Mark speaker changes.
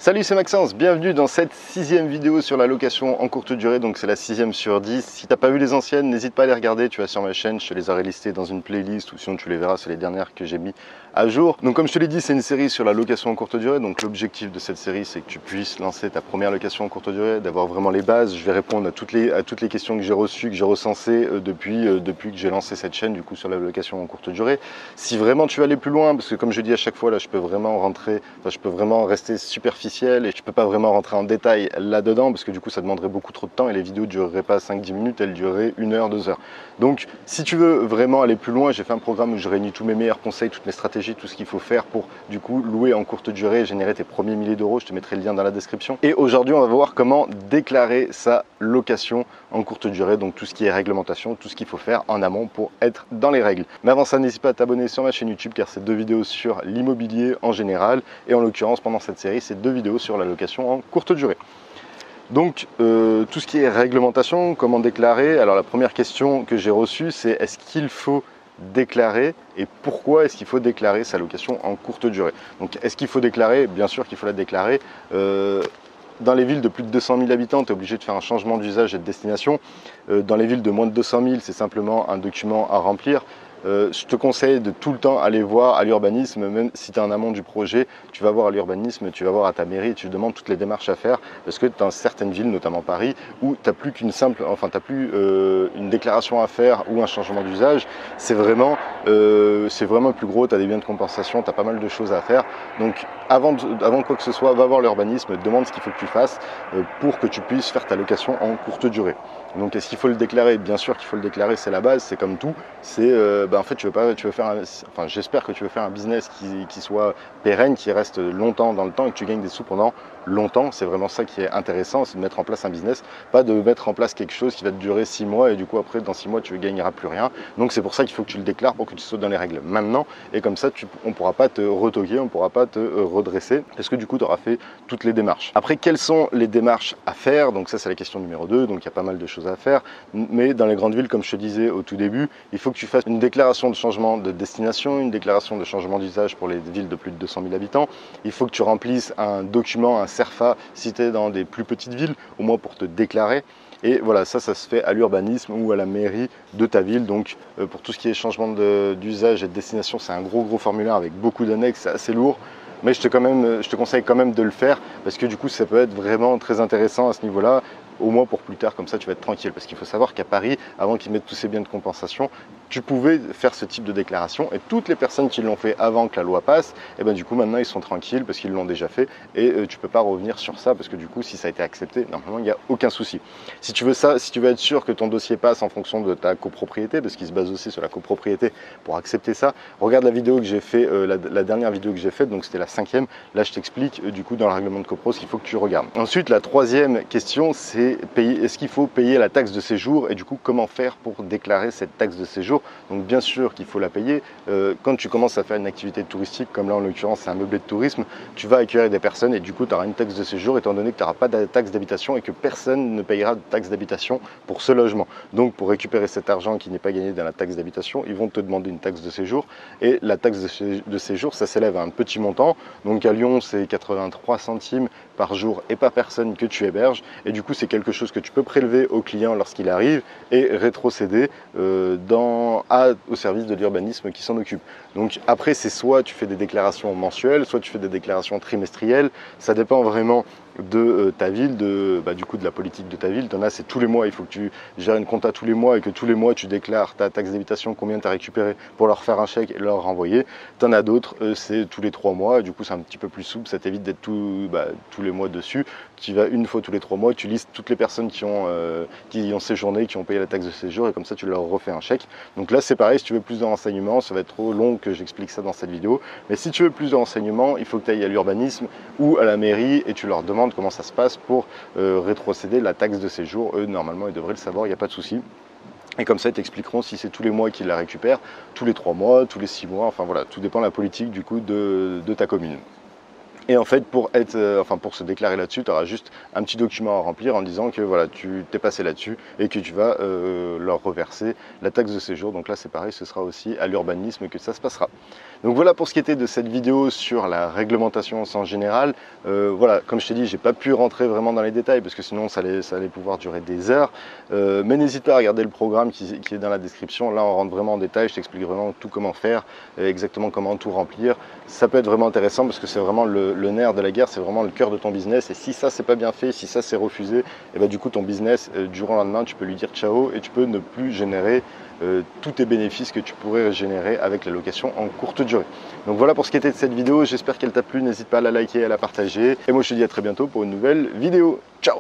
Speaker 1: Salut, c'est Maxence, bienvenue dans cette 6e vidéo sur la location en courte durée, donc c'est la 6e sur 10. Si t'as pas vu les anciennes, n'hésite pas à les regarder, tu vas sur ma chaîne, je te les aurai listées dans une playlist ou sinon tu les verras, c'est les dernières que j'ai mis à jour. Donc comme je te l'ai dit, c'est une série sur la location en courte durée, donc l'objectif de cette série c'est que tu puisses lancer ta première location en courte durée, d'avoir vraiment les bases. Je vais répondre à toutes les questions que j'ai reçues, que j'ai recensées depuis que j'ai lancé cette chaîne du coup sur la location en courte durée. Si vraiment tu veux aller plus loin, parce que comme je dis à chaque fois, là je peux vraiment rester superficiel et je peux pas vraiment rentrer en détail là-dedans parce que du coup ça demanderait beaucoup trop de temps et les vidéos ne dureraient pas 5-10 minutes, elles dureraient 1 heure, 2 heures. Donc si tu veux vraiment aller plus loin, j'ai fait un programme où je réunis tous mes meilleurs conseils, toutes mes stratégies, tout ce qu'il faut faire pour du coup louer en courte durée et générer tes premiers milliers d'euros. Je te mettrai le lien dans la description. Et aujourd'hui on va voir comment déclarer sa location en courte durée, donc tout ce qui est réglementation, tout ce qu'il faut faire en amont pour être dans les règles. Mais avant ça, n'hésite pas à t'abonner sur ma chaîne YouTube car c'est 2 vidéos sur l'immobilier en général et en l'occurrence pendant cette série c'est 2 vidéos sur la location en courte durée. Donc tout ce qui est réglementation, comment déclarer. Alors la première question que j'ai reçue c'est est-ce qu'il faut déclarer et pourquoi est-ce qu'il faut déclarer sa location en courte durée. Donc est-ce qu'il faut déclarer? Bien sûr qu'il faut la déclarer. Dans les villes de plus de 200 000 habitants, tu es obligé de faire un changement d'usage et de destination. Dans les villes de moins de 200 000, c'est simplement un document à remplir. Je te conseille de tout le temps aller voir à l'urbanisme, même si tu es en amont du projet, tu vas voir à l'urbanisme, tu vas voir à ta mairie, tu demandes toutes les démarches à faire, parce que dans certaines villes, notamment Paris, où tu n'as plus qu'une simple, enfin tu n'as plus une déclaration à faire ou un changement d'usage, c'est vraiment plus gros, tu as des biens de compensation, tu as pas mal de choses à faire. Donc avant quoi que ce soit, va voir l'urbanisme, demande ce qu'il faut que tu fasses pour que tu puisses faire ta location en courte durée. Donc est-ce qu'il faut le déclarer? Bien sûr qu'il faut le déclarer, c'est la base, c'est comme tout. C'est en fait j'espère que tu veux faire un business qui soit pérenne, qui reste longtemps dans le temps et que tu gagnes des sous pendant longtemps. C'est vraiment ça qui est intéressant, c'est de mettre en place un business, pas de mettre en place quelque chose qui va te durer 6 mois et du coup après dans 6 mois tu ne gagneras plus rien. Donc c'est pour ça qu'il faut que tu le déclares pour que tu sautes dans les règles maintenant et comme ça on ne pourra pas te retoquer, on ne pourra pas te redresser parce que du coup tu auras fait toutes les démarches. Après, quelles sont les démarches à faire? Donc ça c'est la question numéro 2, donc il y a pas mal de choses à faire, mais dans les grandes villes, comme je te disais au tout début, il faut que tu fasses une déclaration de changement de destination, une déclaration de changement d'usage pour les villes de plus de 200 000 habitants. Il faut que tu remplisses un document, un CERFA, si tu es dans des plus petites villes, au moins pour te déclarer. Et voilà, ça se fait à l'urbanisme ou à la mairie de ta ville. Donc pour tout ce qui est changement d'usage et de destination, c'est un gros formulaire avec beaucoup d'annexes, c'est assez lourd. Mais je te conseille quand même de le faire parce que du coup ça peut être vraiment très intéressant à ce niveau-là, au moins pour plus tard, comme ça tu vas être tranquille. Parce qu'il faut savoir qu'à Paris, avant qu'ils mettent tous ces biens de compensation, tu pouvais faire ce type de déclaration et toutes les personnes qui l'ont fait avant que la loi passe, et ben du coup maintenant ils sont tranquilles parce qu'ils l'ont déjà fait et tu peux pas revenir sur ça parce que du coup si ça a été accepté, normalement il n'y a aucun souci. Si tu veux être sûr que ton dossier passe en fonction de ta copropriété, parce qu'il se base aussi sur la copropriété pour accepter ça, regarde la vidéo que j'ai fait, la dernière vidéo que j'ai faite, donc c'était la 5e, là je t'explique du coup dans le règlement de copro ce qu'il faut que tu regardes. Ensuite la 3e question c'est est-ce qu'il faut payer la taxe de séjour et du coup comment faire pour déclarer cette taxe de séjour. Donc bien sûr qu'il faut la payer. Quand tu commences à faire une activité touristique, comme là en l'occurrence c'est un meublé de tourisme, tu vas accueillir des personnes et du coup tu auras une taxe de séjour étant donné que tu n'auras pas de taxe d'habitation et que personne ne payera de taxe d'habitation pour ce logement. Donc pour récupérer cet argent qui n'est pas gagné dans la taxe d'habitation, ils vont te demander une taxe de séjour et la taxe de séjour ça s'élève à un petit montant. Donc à Lyon c'est 83 centimes par jour et par personne que tu héberges et du coup c'est quelque chose que tu peux prélever au client lorsqu'il arrive et rétrocéder au service de l'urbanisme qui s'en occupe. Donc après c'est soit tu fais des déclarations mensuelles, soit tu fais des déclarations trimestrielles, ça dépend vraiment de ta ville, du coup de la politique de ta ville. T'en as c'est tous les mois, il faut que tu gères une compta tous les mois et que tous les mois tu déclares ta taxe d'habitation, combien tu as récupéré pour leur faire un chèque et leur renvoyer. T'en as d'autres, c'est tous les 3 mois, du coup c'est un petit peu plus souple, ça t'évite d'être tous les mois dessus. Tu vas une fois tous les 3 mois, tu listes toutes les personnes qui ont séjourné, qui ont payé la taxe de séjour et comme ça tu leur refais un chèque. Donc là c'est pareil, si tu veux plus de renseignements, ça va être trop long que j'explique ça dans cette vidéo, mais si tu veux plus de renseignements, il faut que tu ailles à l'urbanisme ou à la mairie et tu leur demandes comment ça se passe pour rétrocéder la taxe de séjour. Eux normalement ils devraient le savoir, il n'y a pas de souci. Et comme ça, ils t'expliqueront si c'est tous les mois qu'ils la récupèrent, tous les 3 mois, tous les 6 mois, enfin voilà, tout dépend de la politique du coup de ta commune. Et en fait, pour se déclarer là-dessus, tu auras juste un petit document à remplir en disant que voilà, tu t'es passé là-dessus et que tu vas leur reverser la taxe de séjour. Donc là, c'est pareil, ce sera aussi à l'urbanisme que ça se passera. Donc voilà pour ce qui était de cette vidéo sur la réglementation en général. Voilà, comme je t'ai dit, j'ai pas pu rentrer vraiment dans les détails parce que sinon ça allait pouvoir durer des heures. Mais n'hésite pas à regarder le programme qui est dans la description. Là, on rentre vraiment en détail, je t'explique vraiment tout comment faire, exactement comment tout remplir. Ça peut être vraiment intéressant parce que c'est vraiment le nerf de la guerre, c'est vraiment le cœur de ton business. Et si ça, c'est pas bien fait, si ça, c'est refusé, et ben, du coup, ton business, du jour au lendemain, tu peux lui dire ciao et tu peux ne plus générer tous tes bénéfices que tu pourrais générer avec la location en courte durée. Donc voilà pour ce qui était de cette vidéo, j'espère qu'elle t'a plu, n'hésite pas à la liker et à la partager. Et moi je te dis à très bientôt pour une nouvelle vidéo. Ciao!